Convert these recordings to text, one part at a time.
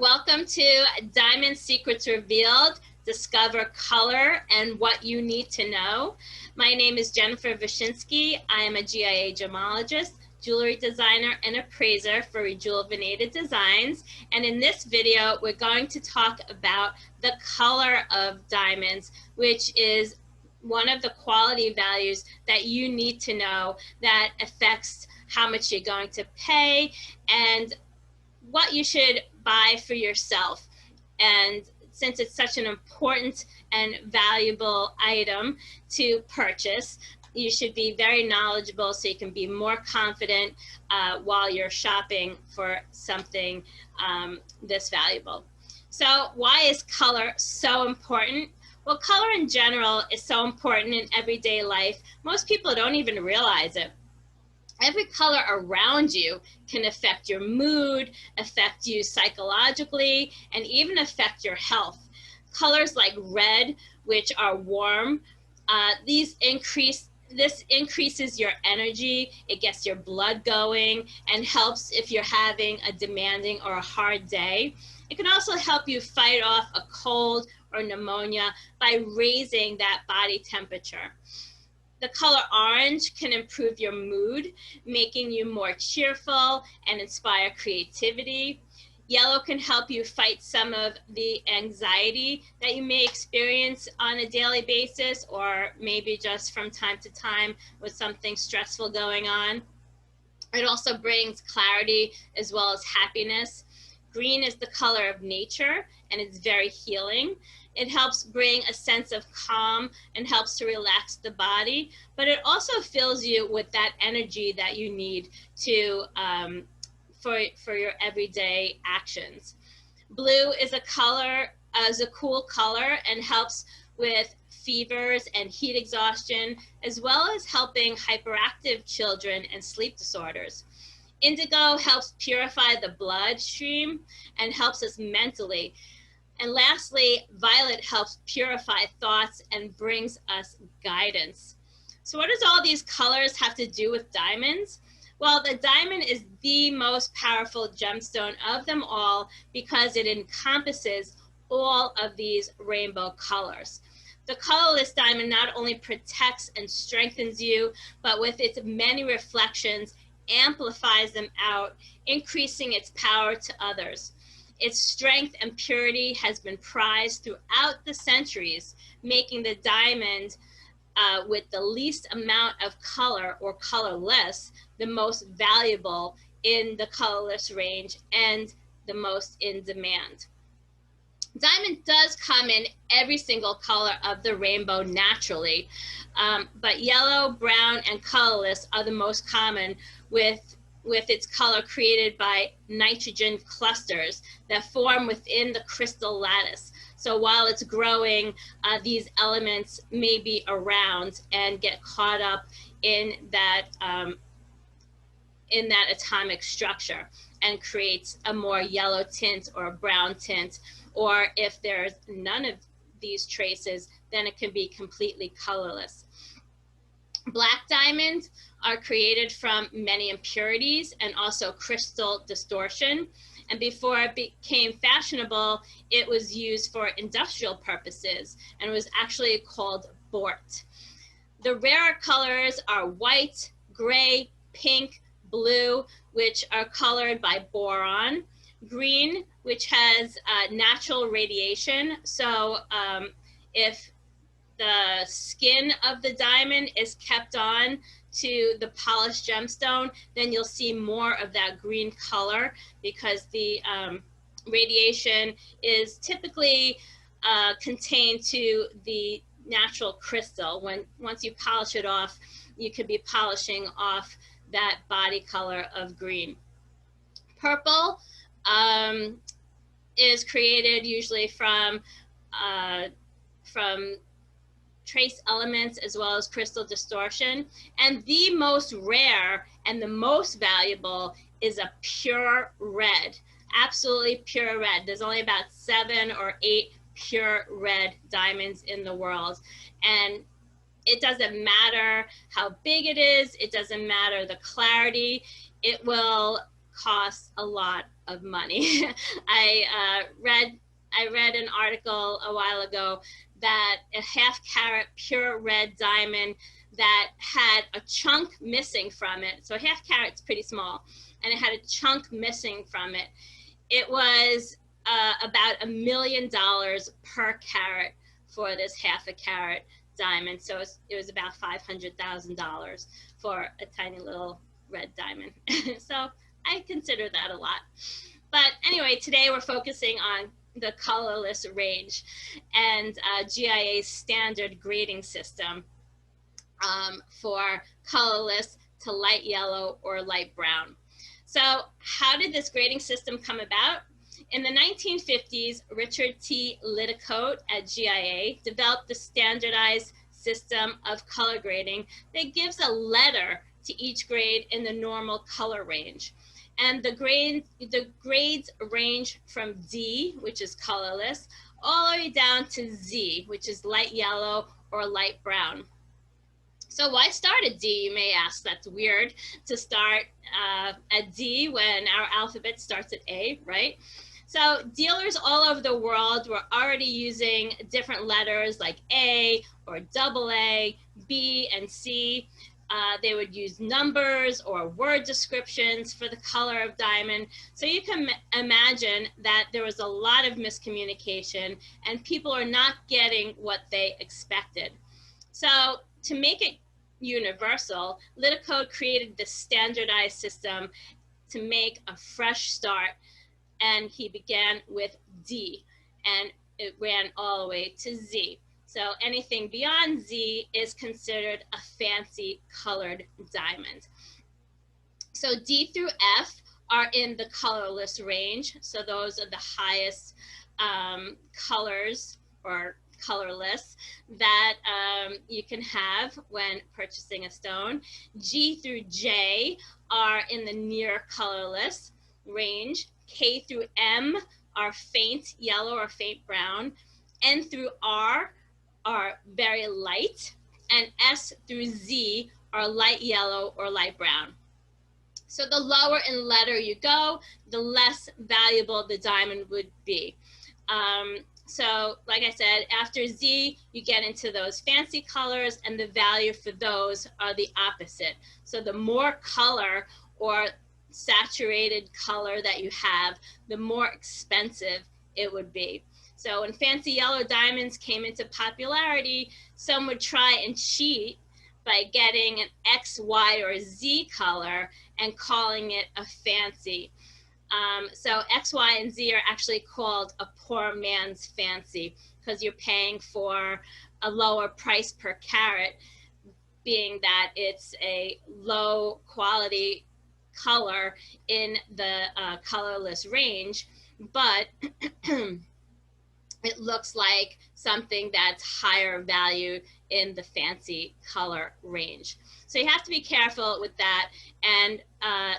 Welcome to Diamond Secrets Revealed, Discover Color and What You Need to Know. My name is Jennifer Wyszynski. I am a GIA gemologist, jewelry designer, and appraiser for Rejuvenated Designs. And in this video, we're going to talk about the color of diamonds, which is one of the quality values that you need to know that affects how much you're going to pay and what you should buy for yourself. And since it's such an important and valuable item to purchase, you should be very knowledgeable so you can be more confident while you're shopping for something this valuable. So why is color so important? Well, color in general is so important in everyday life. Most people don't even realize it. Every color around you can affect your mood, affect you psychologically, and even affect your health. Colors like red, which are warm, this increases your energy, it gets your blood going, and helps if you're having a demanding or a hard day. It can also help you fight off a cold or pneumonia by raising that body temperature. The color orange can improve your mood, making you more cheerful and inspire creativity. Yellow can help you fight some of the anxiety that you may experience on a daily basis, or maybe just from time to time with something stressful going on. It also brings clarity as well as happiness. Green is the color of nature, and it's very healing. It helps bring a sense of calm and helps to relax the body, but it also fills you with that energy that you need to for your everyday actions. Blue is a cool color and helps with fevers and heat exhaustion, as well as helping hyperactive children and sleep disorders. Indigo helps purify the bloodstream and helps us mentally. And lastly, violet helps purify thoughts and brings us guidance. So what does all these colors have to do with diamonds? Well, the diamond is the most powerful gemstone of them all because it encompasses all of these rainbow colors. The colorless diamond not only protects and strengthens you, but with its many reflections, amplifies them out, increasing its power to others. Its strength and purity has been prized throughout the centuries, making the diamond with the least amount of color or colorless the most valuable in the colorless range and the most in demand. Diamond does come in every single color of the rainbow naturally, but yellow, brown, and colorless are the most common with its color created by nitrogen clusters that form within the crystal lattice. So while it's growing, these elements may be around and get caught up in that atomic structure and creates a more yellow tint or a brown tint. Or if there's none of these traces, then it can be completely colorless. Black diamonds are created from many impurities and also crystal distortion. And before it became fashionable, it was used for industrial purposes and was actually called bort. The rarer colors are white, gray, pink, blue, which are colored by boron, green, which has natural radiation. So if the skin of the diamond is kept on to the polished gemstone, then you'll see more of that green color because the radiation is typically contained to the natural crystal. Once you polish it off, you could be polishing off that body color of green. Purple is created usually from trace elements as well as crystal distortion. And the most rare and the most valuable is a pure red, absolutely pure red. There's only about 7 or 8 pure red diamonds in the world. And it doesn't matter how big it is, it doesn't matter the clarity, it will costs a lot of money. I read an article a while ago that a 1/2 carat pure red diamond that had a chunk missing from it, so a 1/2 carat's pretty small, and it had a chunk missing from it. It was about $1 million per carat for this 1/2 carat diamond. So it was about $500,000 for a tiny little red diamond. So I consider that a lot. But anyway, today we're focusing on the colorless range and GIA's standard grading system for colorless to light yellow or light brown. So how did this grading system come about? In the 1950s, Richard T. Lidicote at GIA developed the standardized system of color grading that gives a letter to each grade in the normal color range. And the grades range from D, which is colorless, all the way down to Z, which is light yellow or light brown. So why start at D, you may ask? That's weird to start at D when our alphabet starts at A, right? So dealers all over the world were already using different letters like A or AA, B, and C. They would use numbers or word descriptions for the color of diamond. So you can imagine that there was a lot of miscommunication and people are not getting what they expected. So to make it universal, Lidicote created this standardized system to make a fresh start. And he began with D, and it ran all the way to Z. So anything beyond Z is considered a fancy colored diamond. So D through F are in the colorless range. So those are the highest colors or colorless that you can have when purchasing a stone. G through J are in the near colorless range. K through M are faint yellow or faint brown. N through R are very light, and S through Z are light yellow or light brown. So the lower in letter you go, the less valuable the diamond would be. So like I said, after Z, you get into those fancy colors, and the value for those are the opposite. So the more color or saturated color that you have, the more expensive it would be. So when fancy yellow diamonds came into popularity, some would try and cheat by getting an X, Y, or Z color and calling it a fancy. So X, Y, and Z are actually called a poor man's fancy because you're paying for a lower price per carat, being that it's a low quality color in the colorless range, but it looks like something that's higher value in the fancy color range. So you have to be careful with that, and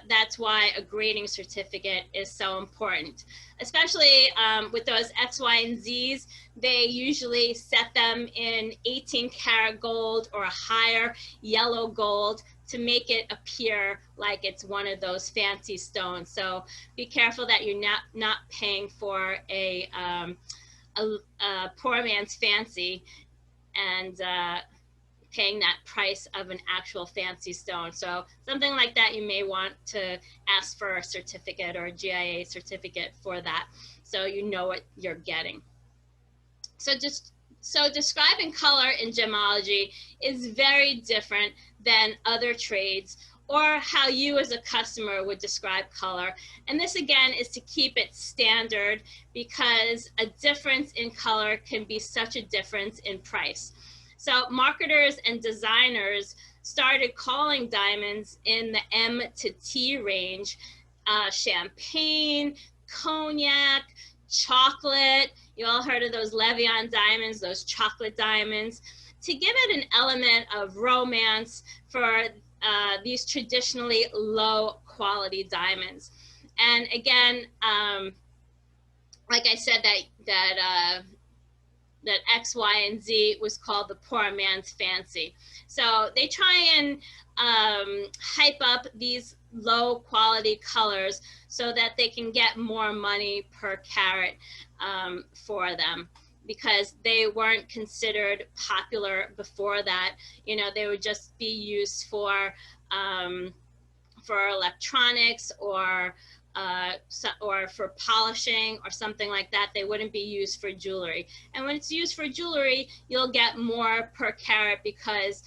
that's why a grading certificate is so important. Especially with those X, Y, and Zs, they usually set them in 18 karat gold or a higher yellow gold to make it appear like it's one of those fancy stones. So be careful that you're not paying for a poor man's fancy and paying that price of an actual fancy stone. So something like that, you may want to ask for a certificate or a GIA certificate for that, so you know what you're getting. So describing color in gemology is very different than other trades or how you as a customer would describe color. And this again is to keep it standard, because a difference in color can be such a difference in price. So marketers and designers started calling diamonds in the M to T range, champagne, cognac, chocolate. You all heard of those Levian diamonds, those chocolate diamonds, to give it an element of romance for these traditionally low quality diamonds. And again, like I said, that that X, Y, and Z was called the poor man's fancy. So they try and hype up these low quality colors so that they can get more money per carat for them, because they weren't considered popular before that. You know, they would just be used for electronics or for polishing or something like that. They wouldn't be used for jewelry. And when it's used for jewelry, you'll get more per carat because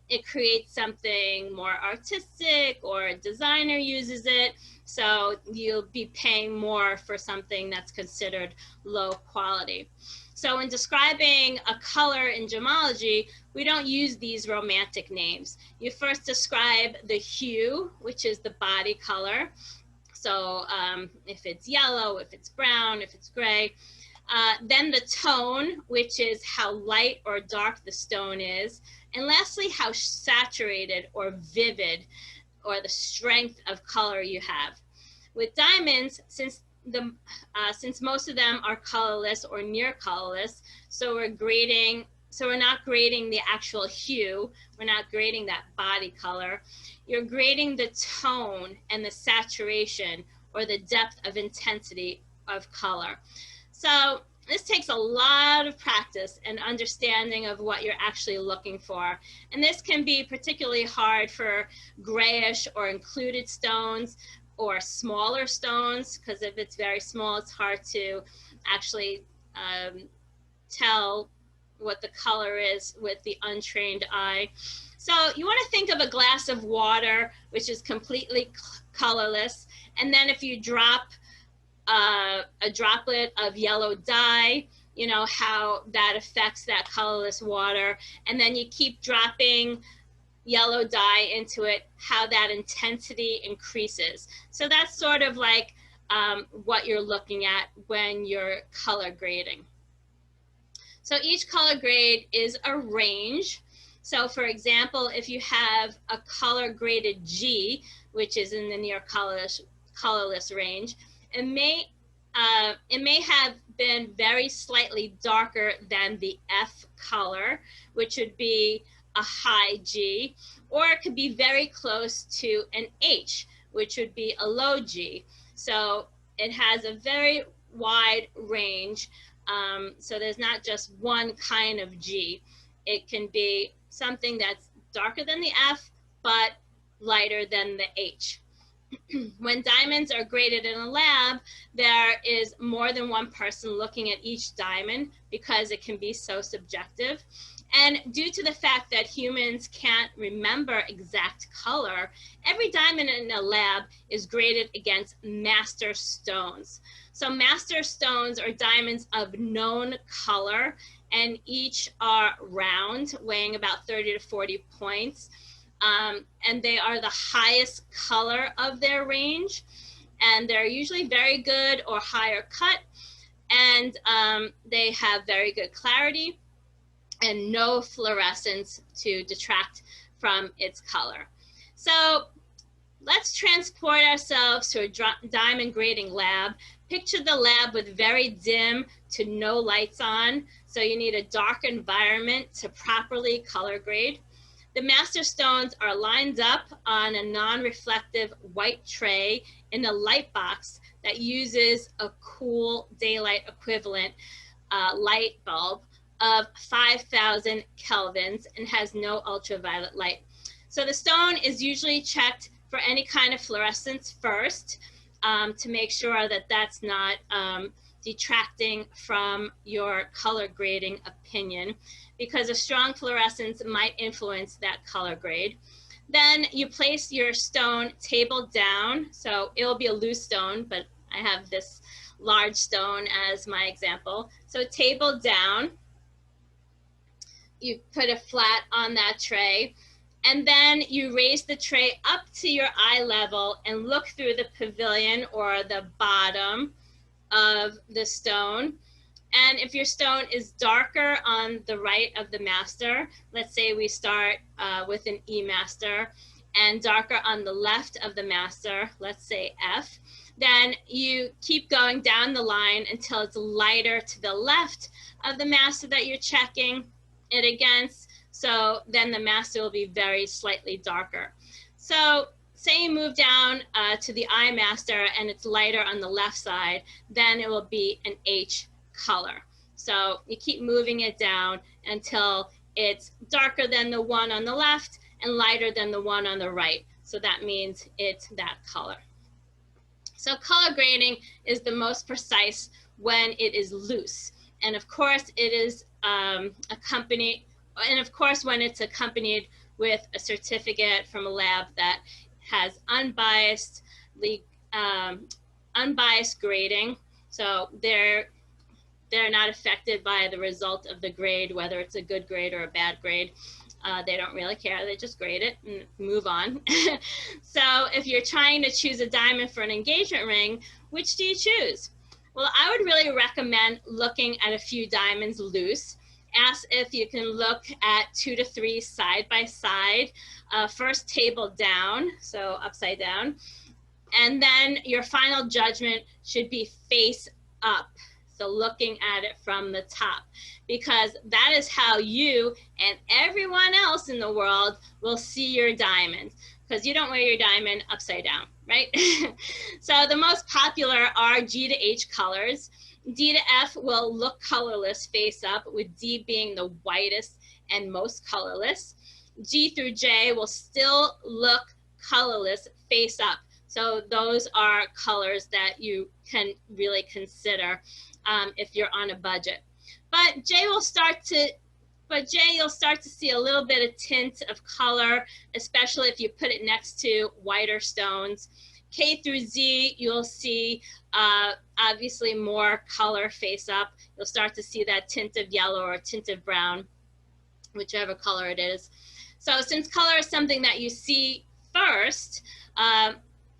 it creates something more artistic, or a designer uses it. So you'll be paying more for something that's considered low quality. So in describing a color in gemology, we don't use these romantic names. You first describe the hue, which is the body color. So if it's yellow, if it's brown, if it's gray. Then the tone, which is how light or dark the stone is. And lastly, how saturated or vivid, or the strength of color you have. With diamonds, since most of them are colorless or near colorless, so we're not grading the actual hue, we're not grading that body color. You're grading the tone and the saturation, or the depth of intensity of color. So this takes a lot of practice and understanding of what you're actually looking for. And this can be particularly hard for grayish or included stones, or smaller stones, because if it's very small, it's hard to actually tell what the color is with the untrained eye. So you want to think of a glass of water, which is completely colorless. And then if you drop a droplet of yellow dye, you know how that affects that colorless water. And then you keep dropping yellow dye into it, how that intensity increases. So that's sort of like what you're looking at when you're color grading. So each color grade is a range. So for example, if you have a color graded G, which is in the near colorless range, it may have been very slightly darker than the F color, which would be a high G, or it could be very close to an H, which would be a low G. So it has a very wide range. So there's not just one kind of G. It can be something that's darker than the F, but lighter than the H. When diamonds are graded in a lab, there is more than one person looking at each diamond because it can be so subjective. And due to the fact that humans can't remember exact color, every diamond in a lab is graded against master stones. So master stones are diamonds of known color, and each are round, weighing about 30 to 40 points. And they are the highest color of their range, and they're usually very good or higher cut, and they have very good clarity and no fluorescence to detract from its color. So let's transport ourselves to a diamond grading lab. Picture the lab with very dim to no lights on, so you need a dark environment to properly color grade. The master stones are lined up on a non-reflective white tray in a light box that uses a cool daylight equivalent light bulb of 5,000 kelvins and has no ultraviolet light. So the stone is usually checked for any kind of fluorescence first to make sure that that's not detracting from your color grading opinion, because a strong fluorescence might influence that color grade. Then you place your stone table down. So it'll be a loose stone, but I have this large stone as my example. So table down, you put it flat on that tray, and then you raise the tray up to your eye level and look through the pavilion or the bottom of the stone. And if your stone is darker on the right of the master, let's say we start with an E master, and darker on the left of the master, let's say F, then you keep going down the line until it's lighter to the left of the master that you're checking it against. So then the master will be very slightly darker. So say you move down to the eye master and it's lighter on the left side, then it will be an H color. So you keep moving it down until it's darker than the one on the left and lighter than the one on the right. So that means it's that color. So color grading is the most precise when it is loose. And of course it is accompanied, and of course when it's accompanied with a certificate from a lab that has unbiased grading. So they're not affected by the result of the grade, whether it's a good grade or a bad grade. They don't really care, they just grade it and move on. So if you're trying to choose a diamond for an engagement ring, which do you choose? Well, I would really recommend looking at a few diamonds loose. Ask if you can look at 2 to 3 side by side, first table down, so upside down, and then your final judgment should be face up. So looking at it from the top, because that is how you and everyone else in the world will see your diamond, because you don't wear your diamond upside down, right? So the most popular are G to H colors. D to F will look colorless face up, with D being the whitest and most colorless. G through J will still look colorless face up. So those are colors that you can really consider if you're on a budget. But J you'll start to see a little bit of tint of color, especially if you put it next to whiter stones. K through Z, you'll see obviously more color face up. You'll start to see that tint of yellow or tint of brown, whichever color it is. So since color is something that you see first,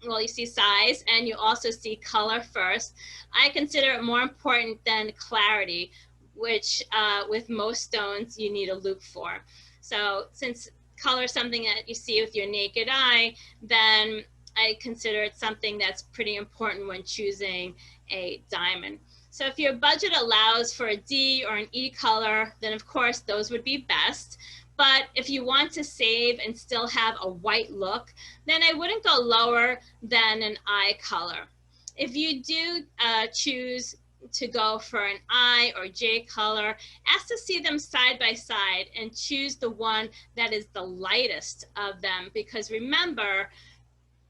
well, you see size and you also see color first, I consider it more important than clarity, which with most stones you need a loupe for. So since color is something that you see with your naked eye, then I consider it something that's pretty important when choosing a diamond. So if your budget allows for a D or an E color, then of course those would be best. But if you want to save and still have a white look, then I wouldn't go lower than an I color. If you do choose to go for an I or J color, ask to see them side by side and choose the one that is the lightest of them, because remember,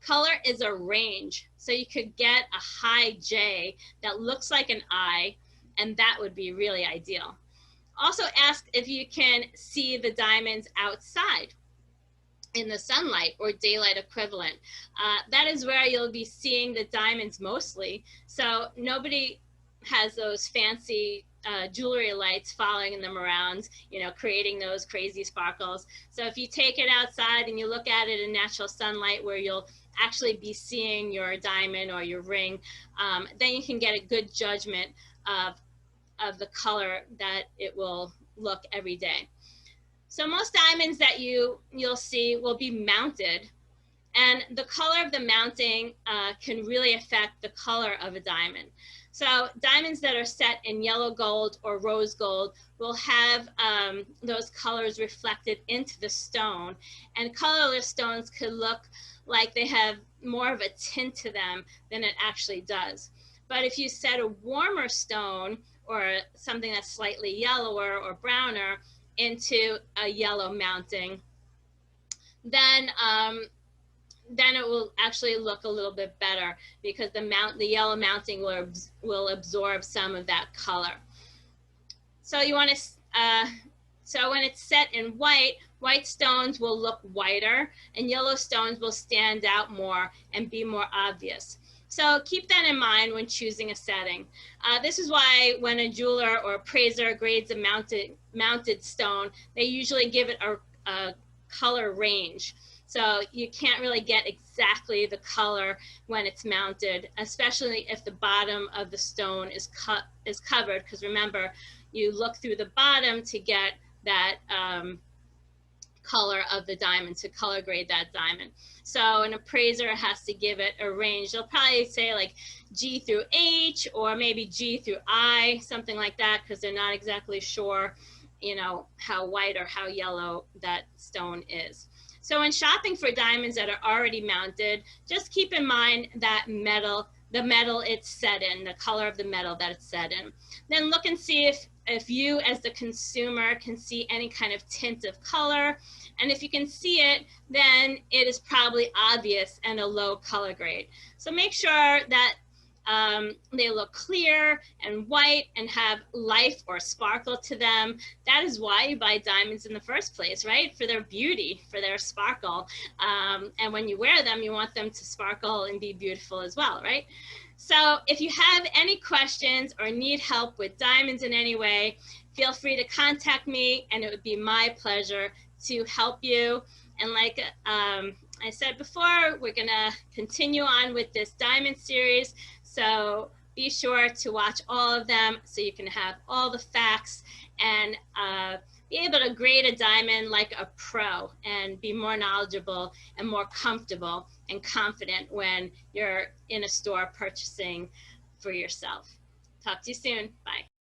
color is a range. So you could get a high J that looks like an I, and that would be really ideal. Also ask if you can see the diamonds outside in the sunlight or daylight equivalent. That is where you'll be seeing the diamonds mostly. So nobody has those fancy jewelry lights following them around, you know, creating those crazy sparkles. So if you take it outside and you look at it in natural sunlight where you'll actually be seeing your diamond or your ring, then you can get a good judgment of the color that it will look every day. So most diamonds that you'll see will be mounted, and the color of the mounting can really affect the color of a diamond. So diamonds that are set in yellow gold or rose gold will have those colors reflected into the stone, and colorless stones could look like they have more of a tint to them than it actually does. But if you set a warmer stone or something that's slightly yellower or browner into a yellow mounting, then it will actually look a little bit better, because the yellow mounting will absorb some of that color. So you want to, so when it's set in white, white stones will look whiter and yellow stones will stand out more and be more obvious. So keep that in mind when choosing a setting. This is why when a jeweler or appraiser grades a mounted stone, they usually give it a color range. So you can't really get exactly the color when it's mounted, especially if the bottom of the stone is covered, because remember, you look through the bottom to get that color of the diamond, to color grade that diamond. So an appraiser has to give it a range. They'll probably say like G through H, or maybe G through I, something like that, because they're not exactly sure, you know, how white or how yellow that stone is. So when shopping for diamonds that are already mounted, just keep in mind that metal, the metal it's set in, the color of the metal that it's set in. Then look and see if you as the consumer can see any kind of tint of color. And if you can see it, then it is probably obvious and a low color grade. So make sure that they look clear and white and have life or sparkle to them. That is why you buy diamonds in the first place, right? For their beauty, for their sparkle. And when you wear them, you want them to sparkle and be beautiful as well, right? So if you have any questions or need help with diamonds in any way, feel free to contact me, and it would be my pleasure to help you. And like I said before, we're gonna continue on with this diamond series. So be sure to watch all of them so you can have all the facts and be able to grade a diamond like a pro and be more knowledgeable and more comfortable and confident when you're in a store purchasing for yourself. Talk to you soon. Bye.